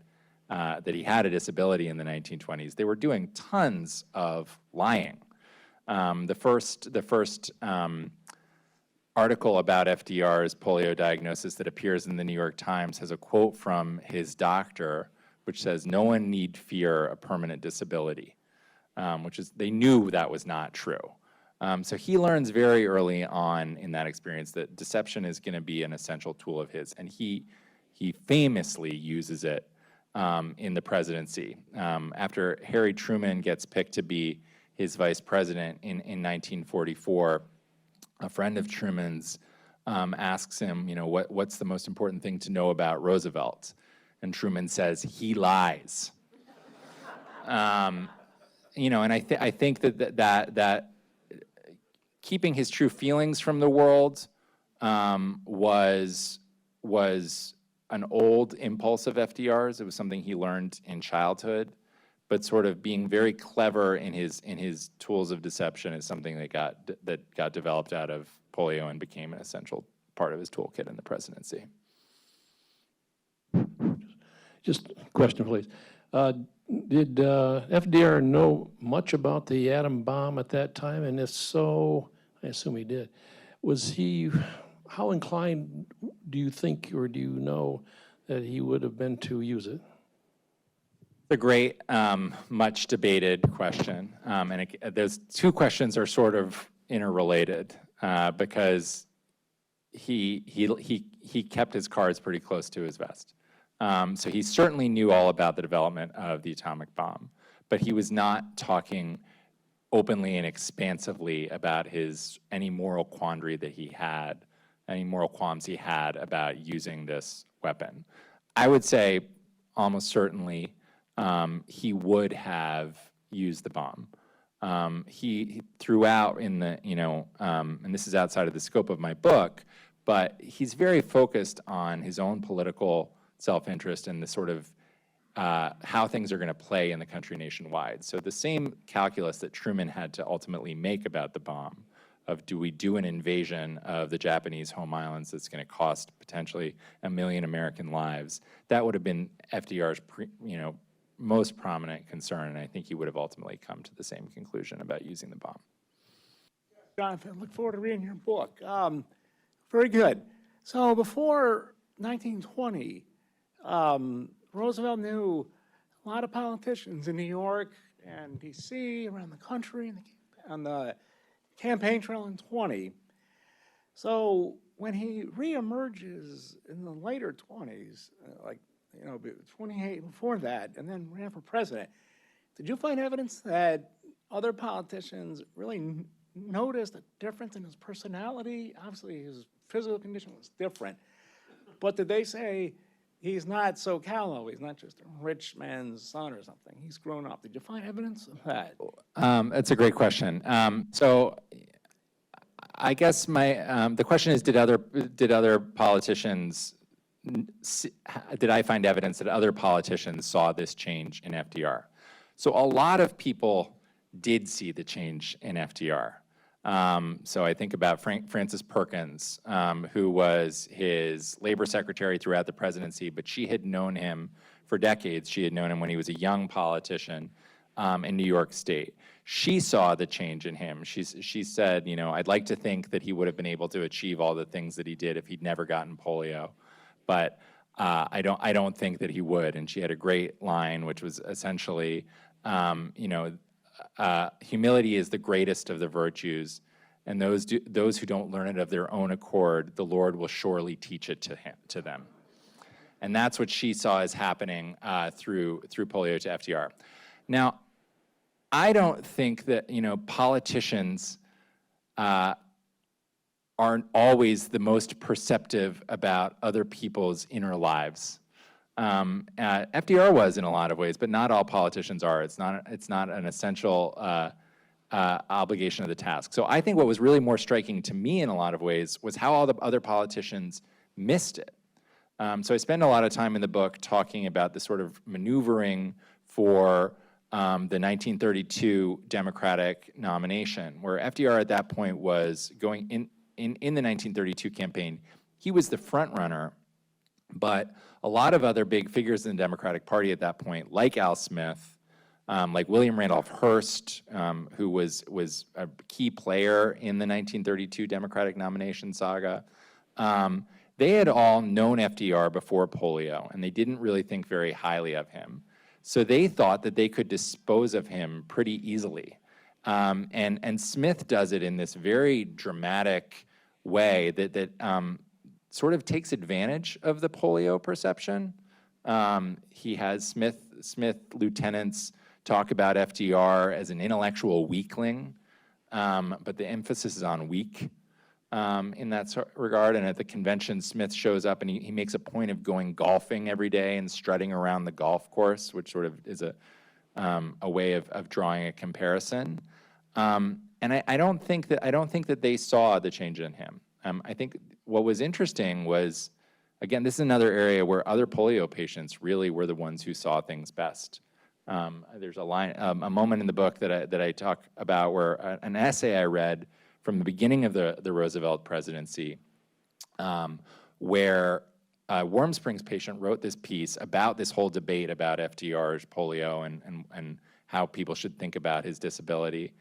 a disability in the 1920s, they were doing tons of lying. The first article about FDR's polio diagnosis that appears in the New York Times has a quote from his doctor, which says, "No one need fear a permanent disability," which is, they knew that was not true. So he learns very early on in that experience that deception is going to be an essential tool of his, and he famously uses it in the presidency. After Harry Truman gets picked to be his vice president in 1944, a friend of Truman's asks him, what's the most important thing to know about Roosevelt? And Truman says, "He lies." And I think that keeping his true feelings from the world was an old impulse of FDR's. It was something he learned in childhood, but sort of being very clever in his tools of deception is something that got developed out of polio and became an essential part of his toolkit in the presidency.
Just a question, please. Did FDR know much about the atom bomb at that time? And if so, I assume he did. How inclined do you think, or do you know, that he would have been to use it?
A great, much debated question, and those two questions are sort of interrelated because he kept his cards pretty close to his vest. So he certainly knew all about the development of the atomic bomb, but he was not talking openly and expansively about any moral quandary that he had, any moral qualms he had about using this weapon. I would say almost certainly he would have used the bomb. He throughout in the, and this is outside of the scope of my book, but he's very focused on his own political self-interest and the sort of how things are going to play in the country nationwide. So the same calculus that Truman had to ultimately make about the bomb, of do we do an invasion of the Japanese home islands that's going to cost potentially 1 million American lives, that would have been FDR's most prominent concern, and I think he would have ultimately come to the same conclusion about using the bomb.
Jonathan, look forward to reading your book. Very good. So before 1920, Roosevelt knew a lot of politicians in New York and D.C., around the country, on the campaign trail in 20. So when he reemerges in the later 20s, 28 before that, and then ran for president, did you find evidence that other politicians really noticed a difference in his personality? Obviously, his physical condition was different. But did they say, he's not so callow, he's not just a rich man's son or something, he's grown up? Did you find evidence of that?
That's a great question. So I guess the question is, did other politicians, did I find evidence that other politicians saw this change in FDR? So a lot of people did see the change in FDR. So I think about Frances Perkins, who was his labor secretary throughout the presidency, but she had known him for decades. She had known him when he was a young politician in New York State. She saw the change in him. She said, I'd like to think that he would have been able to achieve all the things that he did if he'd never gotten polio, but I don't think that he would. And she had a great line, which was essentially, humility is the greatest of the virtues, and those who don't learn it of their own accord, the Lord will surely teach it to them. And that's what she saw as happening through polio to FDR. Now, I don't think that politicians aren't always the most perceptive about other people's inner lives. FDR was in a lot of ways, but not all politicians are. It's not an essential obligation of the task. So I think what was really more striking to me in a lot of ways was how all the other politicians missed it. So I spend a lot of time in the book talking about the sort of maneuvering for the 1932 Democratic nomination, where FDR at that point was going in the 1932 campaign. He was the front runner, but a lot of other big figures in the Democratic Party at that point, like Al Smith, like William Randolph Hearst, who was a key player in the 1932 Democratic nomination saga, they had all known FDR before polio, and they didn't really think very highly of him. So they thought that they could dispose of him pretty easily. And Smith does it in this very dramatic way that sort of takes advantage of the polio perception. He has Smith lieutenants talk about FDR as an intellectual weakling, but the emphasis is on weak in that regard. And at the convention, Smith shows up and he makes a point of going golfing every day and strutting around the golf course, which sort of is a way of drawing a comparison. And I don't think that they saw the change in him. I think what was interesting was, again, this is another area where other polio patients really were the ones who saw things best. There's a moment in the book that I talk about where an essay I read from the beginning of the Roosevelt presidency, where a Warm Springs patient wrote this piece about this whole debate about FDR's polio and how people should think about his disability.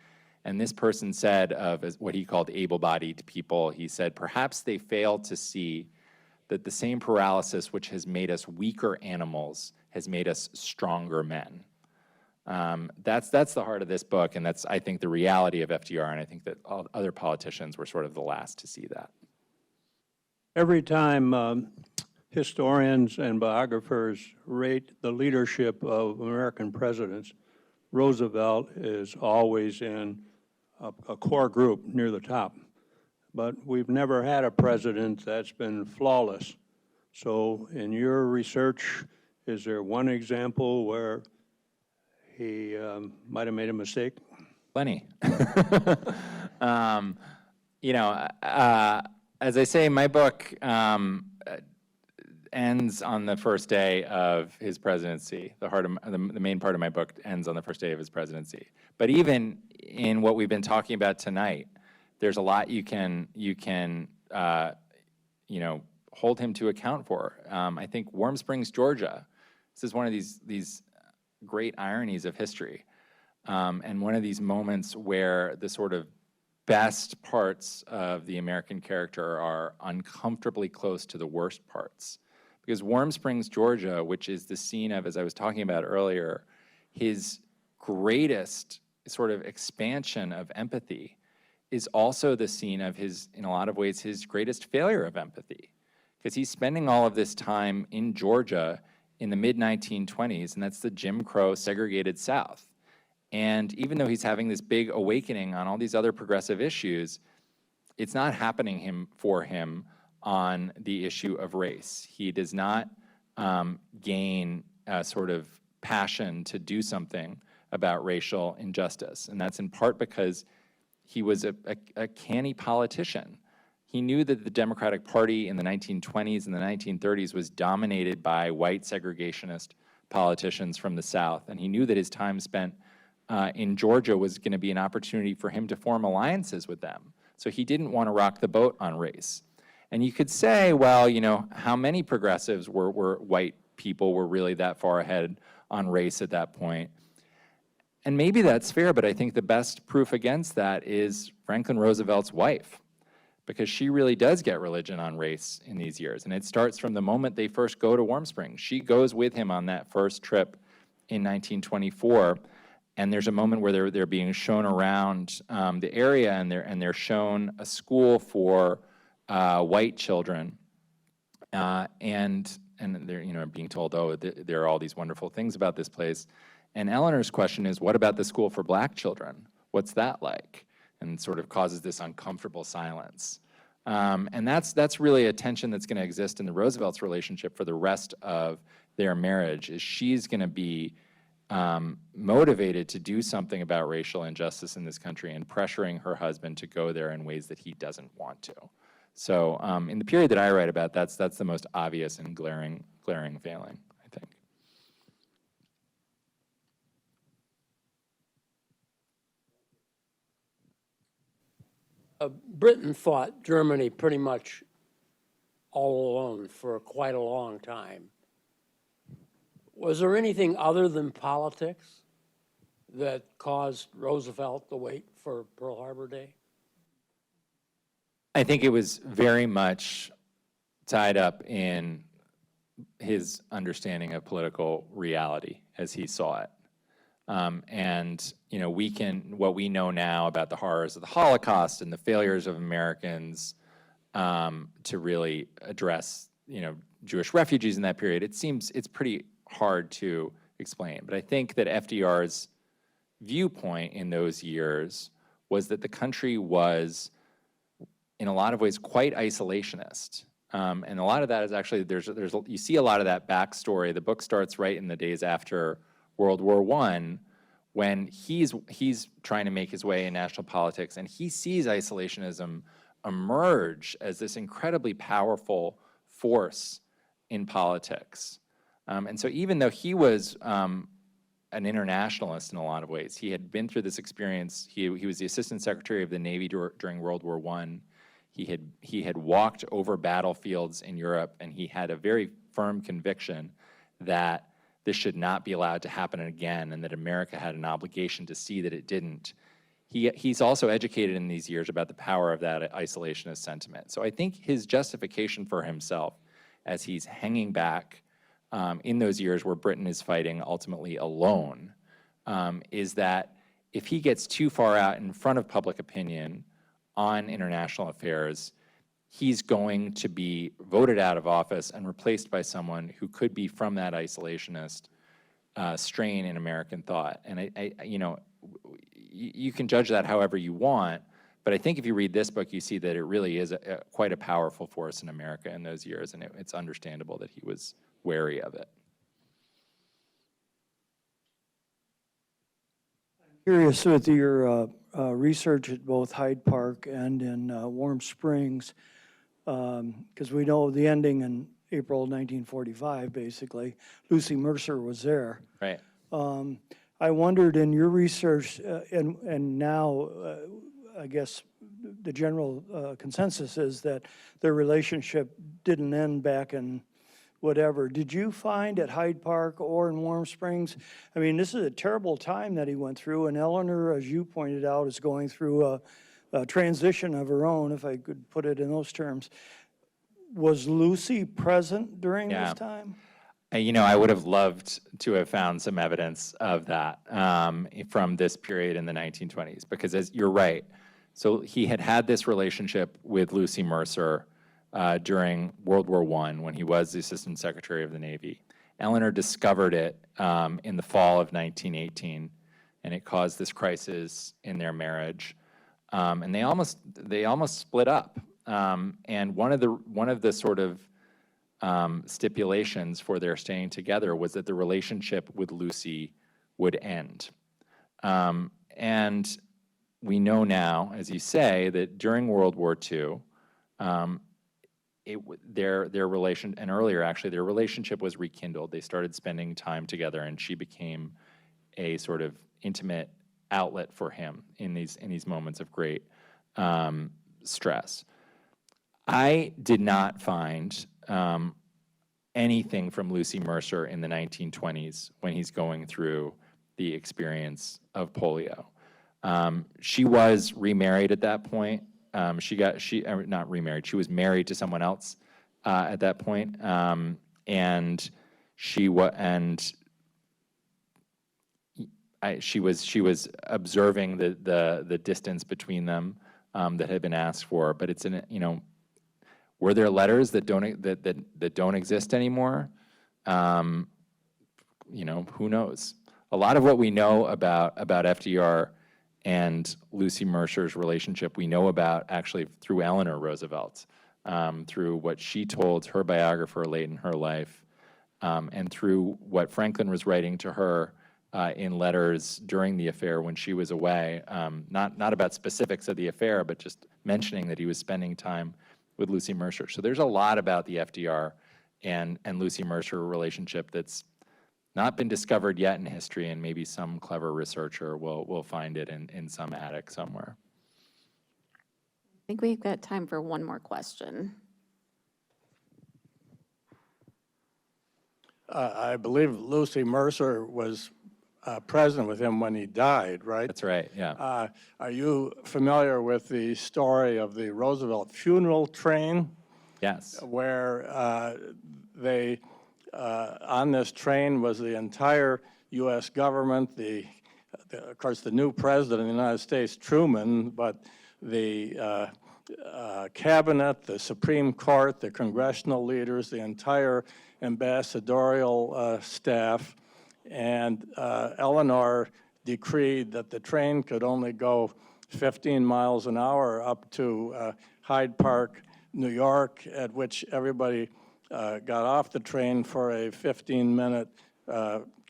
And this person said of what he called able-bodied people, he said, perhaps they fail to see that the same paralysis which has made us weaker animals has made us stronger men. That's the heart of this book, and that's, I think, the reality of FDR, and I think that all other politicians were sort of the last to see that.
Every time historians and biographers rate the leadership of American presidents, Roosevelt is always in a core group near the top. But we've never had a president that's been flawless. So in your research, is there one example where he might have made a mistake?
Plenty. You know, as I say, my book ends on the first day of his presidency. The main part of my book ends on the first day of his presidency. But even in what we've been talking about tonight, there's a lot you can you know, hold him to account for. I think Warm Springs, Georgia. This is one of these great ironies of history, and one of these moments where the sort of best parts of the American character are uncomfortably close to the worst parts. Because Warm Springs, Georgia, which is the scene of, as I was talking about earlier, his greatest sort of expansion of empathy, is also the scene of his, in a lot of ways, his greatest failure of empathy. Because he's spending all of this time in Georgia in the mid-1920s, and that's the Jim Crow segregated South. And even though he's having this big awakening on all these other progressive issues, it's not happening for him on the issue of race. He does not gain a sort of passion to do something about racial injustice. And that's in part because he was a canny politician. He knew that the Democratic Party in the 1920s and the 1930s was dominated by white segregationist politicians from the South. And he knew that his time spent in Georgia was going to be an opportunity for him to form alliances with them. So he didn't want to rock the boat on race. And you could say, well, you know, how many progressives were white people were really that far ahead on race at that point? And maybe that's fair, but I think the best proof against that is Franklin Roosevelt's wife, because she really does get religion on race in these years. And it starts from the moment they first go to Warm Springs. She goes with him on that first trip in 1924. And there's a moment where they're being shown around the area, and they're shown a school for white children, and they're being told, oh, there are all these wonderful things about this place. And Eleanor's question is, what about the school for black children? What's that like? And sort of causes this uncomfortable silence. And that's really a tension that's going to exist in the Roosevelt's relationship for the rest of their marriage. Is she's going to be motivated to do something about racial injustice in this country and pressuring her husband to go there in ways that he doesn't want to. So in the period that I write about, that's the most obvious and glaring failing, I think.
Britain fought Germany pretty much all alone for quite a long time. Was there anything other than politics that caused Roosevelt to wait for Pearl Harbor Day?
I think it was very much tied up in his understanding of political reality as he saw it. And what we know now about the horrors of the Holocaust and the failures of Americans to really address Jewish refugees in that period, it's pretty hard to explain. But I think that FDR's viewpoint in those years was that the country was, in a lot of ways, quite isolationist. And a lot of that is actually, you see a lot of that backstory. The book starts right in the days after World War I, when he's trying to make his way in national politics, and he sees isolationism emerge as this incredibly powerful force in politics. And so even though he was an internationalist in a lot of ways, he had been through this experience. He was the Assistant Secretary of the Navy during World War I. He had walked over battlefields in Europe, and he had a very firm conviction that this should not be allowed to happen again, and that America had an obligation to see that it didn't. He's also educated in these years about the power of that isolationist sentiment. So I think his justification for himself, as he's hanging back in those years where Britain is fighting ultimately alone, is that if he gets too far out in front of public opinion on international affairs, he's going to be voted out of office and replaced by someone who could be from that isolationist strain in American thought. And you can judge that however you want, but I think if you read this book, you see that it really is quite a powerful force in America in those years, and it's understandable that he was wary of it.
Curious with your research at both Hyde Park and in Warm Springs, because we know the ending in April 1945, basically. Lucy Mercer was there.
Right.
I wondered in your research, and now I guess the general consensus is that their relationship didn't end back in whatever. Did you find at Hyde Park or in Warm Springs, I mean, this is a terrible time that he went through, and Eleanor, as you pointed out, is going through a transition of her own, if I could put it in those terms. Was Lucy present during this time?
I would have loved to have found some evidence of that from this period in the 1920s, because as you're right, so he had this relationship with Lucy Mercer during World War I when he was the Assistant Secretary of the Navy. Eleanor discovered it in the fall of 1918, and it caused this crisis in their marriage, and they almost split up. And one of the sort of stipulations for their staying together was that the relationship with Lucy would end. And we know now, as you say, that during World War II, their relation, and earlier actually, their relationship was rekindled. They started spending time together, and she became a sort of intimate outlet for him in these moments of great stress. I did not find anything from Lucy Mercer in the 1920s when he's going through the experience of polio. She was remarried at that point. Not remarried. She was married to someone else at that point, and she was observing the distance between them that had been asked for. But it's were there letters that don't exist anymore? Who knows? A lot of what we know about FDR and Lucy Mercer's relationship, we know about actually through Eleanor Roosevelt, through what she told her biographer late in her life, and through what Franklin was writing to her in letters during the affair when she was away, not about specifics of the affair, but just mentioning that he was spending time with Lucy Mercer. So there's a lot about the FDR and Lucy Mercer relationship that's not been discovered yet in history, and maybe some clever researcher will find it in some attic somewhere.
I think we've got time for one more question.
I believe Lucy Mercer was present with him when he died, right?
That's right, yeah.
Are you familiar with the story of the Roosevelt funeral train?
Yes.
Where on this train was the entire U.S. government, of course, the new president of the United States, Truman, but the cabinet, the Supreme Court, the congressional leaders, the entire ambassadorial staff, and Eleanor decreed that the train could only go 15 miles an hour up to Hyde Park, New York, at which everybody got off the train for a 15-minute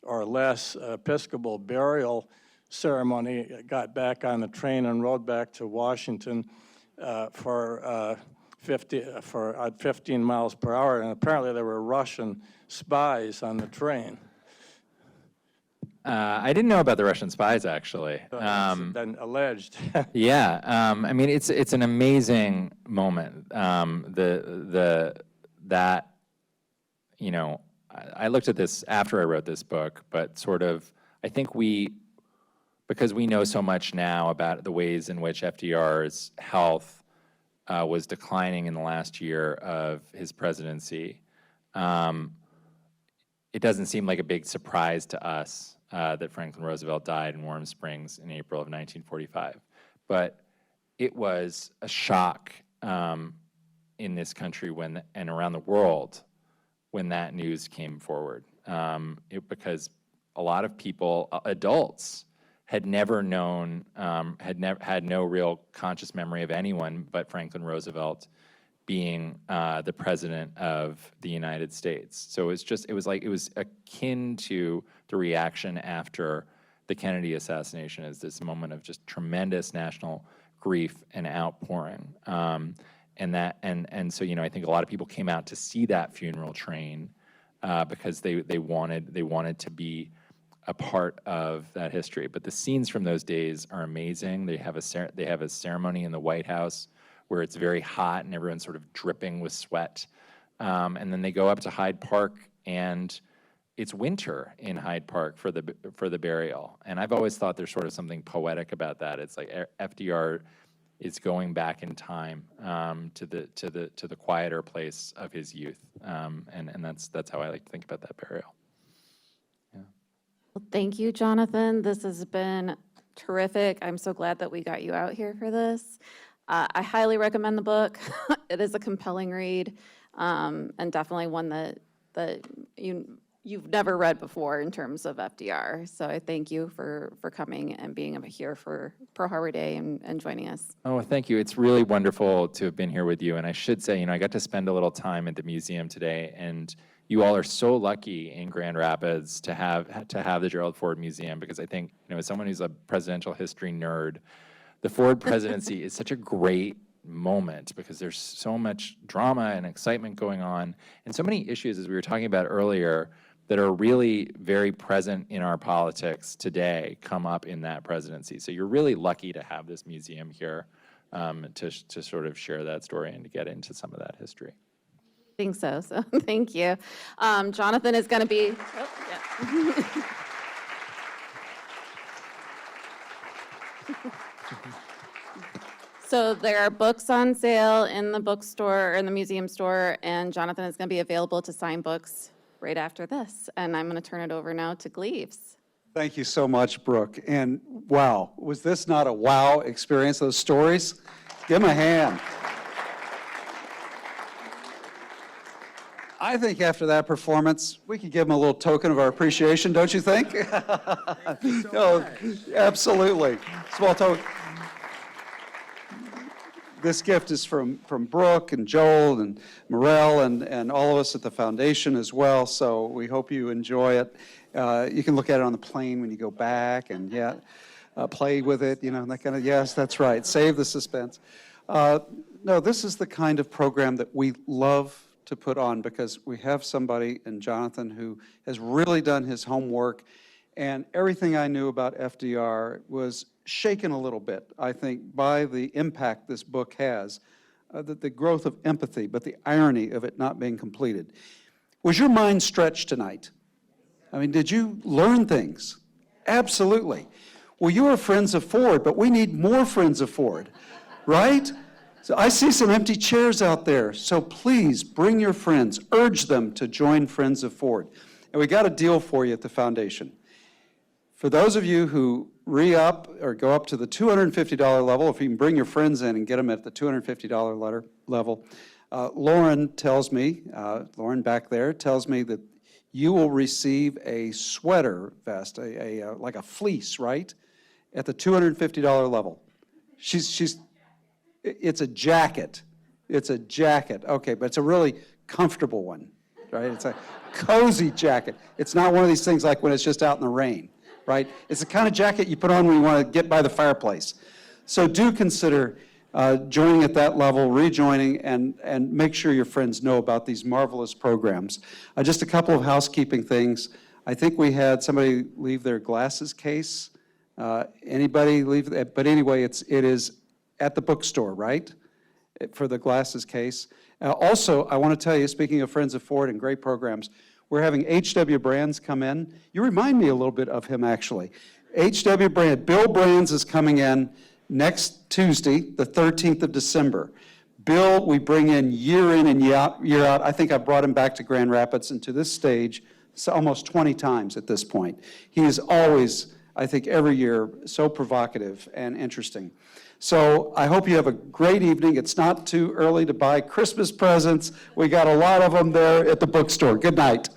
or less Episcopal burial ceremony, got back on the train and rode back to Washington for 15 miles per hour, and apparently there were Russian spies on the train.
I didn't know about the Russian spies, actually.
It's been alleged.
Yeah, I mean, it's an amazing moment. I looked at this after I wrote this book, but sort of, I think because we know so much now about the ways in which FDR's health was declining in the last year of his presidency, it doesn't seem like a big surprise to us that Franklin Roosevelt died in Warm Springs in April of 1945. But it was a shock in this country and around the world when that news came forward, because a lot of people, adults, had never known, had no real conscious memory of anyone but Franklin Roosevelt being the president of the United States. So it was akin to the reaction after the Kennedy assassination, as this moment of just tremendous national grief and outpouring. And so, I think a lot of people came out to see that funeral train because they wanted to be a part of that history. But the scenes from those days are amazing. They have a ceremony in the White House where it's very hot and everyone's sort of dripping with sweat. And then they go up to Hyde Park, and it's winter in Hyde Park for the burial. And I've always thought there's sort of something poetic about that. It's like FDR is going back in time to the quieter place of his youth, and that's how I like to think about that burial. Yeah.
Well, thank you, Jonathan. This has been terrific. I'm so glad that we got you out here for this. I highly recommend the book. It is a compelling read, and definitely one that you've never read before in terms of FDR. So I thank you for coming and being here for Pearl Harbor Day and joining us.
Oh, thank you. It's really wonderful to have been here with you. And I should say, I got to spend a little time at the museum today, and you all are so lucky in Grand Rapids to have the Gerald Ford Museum, because I think, as someone who's a presidential history nerd, the Ford presidency is such a great moment because there's so much drama and excitement going on, and so many issues, as we were talking about earlier, that are really very present in our politics today come up in that presidency. So you're really lucky to have this museum here to sort of share that story and to get into some of that history.
I think so, thank you. Jonathan is going to be... Oh, yeah. So there are books on sale in the bookstore, or in the museum store, and Jonathan is going to be available to sign books right after this. And I'm going to turn it over now to Gleaves.
Thank you so much, Brooke. And wow, was this not a wow experience, those stories? Give them a hand. I think after that performance, we could give them a little token of our appreciation, don't you think? No, absolutely. Small token. This gift is from Brooke and Joel and Morel and all of us at the foundation as well, so we hope you enjoy it. You can look at it on the plane when you go back and play with it, that kind of, yes, that's right, save the suspense. No, this is the kind of program that we love to put on because we have somebody in Jonathan who has really done his homework, and everything I knew about FDR was shaken a little bit, I think, by the impact this book has, the growth of empathy, but the irony of it not being completed. Was your mind stretched tonight? I mean, did you learn things? Absolutely. Well, you are friends of Ford, but we need more friends of Ford, right? So I see some empty chairs out there, so please bring your friends, urge them to join Friends of Ford. And we got a deal for you at the foundation. For those of you who re-up or go up to the $250 level, if you can bring your friends in and get them at the $250 level, Lauren tells me, Lauren back there, tells me that you will receive a sweater vest, like a fleece, right, at the $250 level. It's a jacket. It's a jacket. Okay, but it's a really comfortable one, right? It's a cozy jacket. It's not one of these things like when it's just out in the rain. Right? It's the kind of jacket you put on when you want to get by the fireplace. So do consider joining at that level, rejoining, and make sure your friends know about these marvelous programs. Just a couple of housekeeping things. I think we had somebody leave their glasses case. Anybody leave? But anyway, it is at the bookstore, right? For the glasses case. Also, I want to tell you, speaking of Friends of Ford and great programs, we're having H.W. Brands come in. You remind me a little bit of him, actually. H.W. Brands, Bill Brands is coming in next Tuesday, the 13th of December. Bill, we bring in and year out. I think I brought him back to Grand Rapids and to this stage almost 20 times at this point. He is always I think, every year, so provocative and interesting. So I hope you have a great evening. It's not too early to buy Christmas presents. We got a lot of them there at the bookstore. Good night.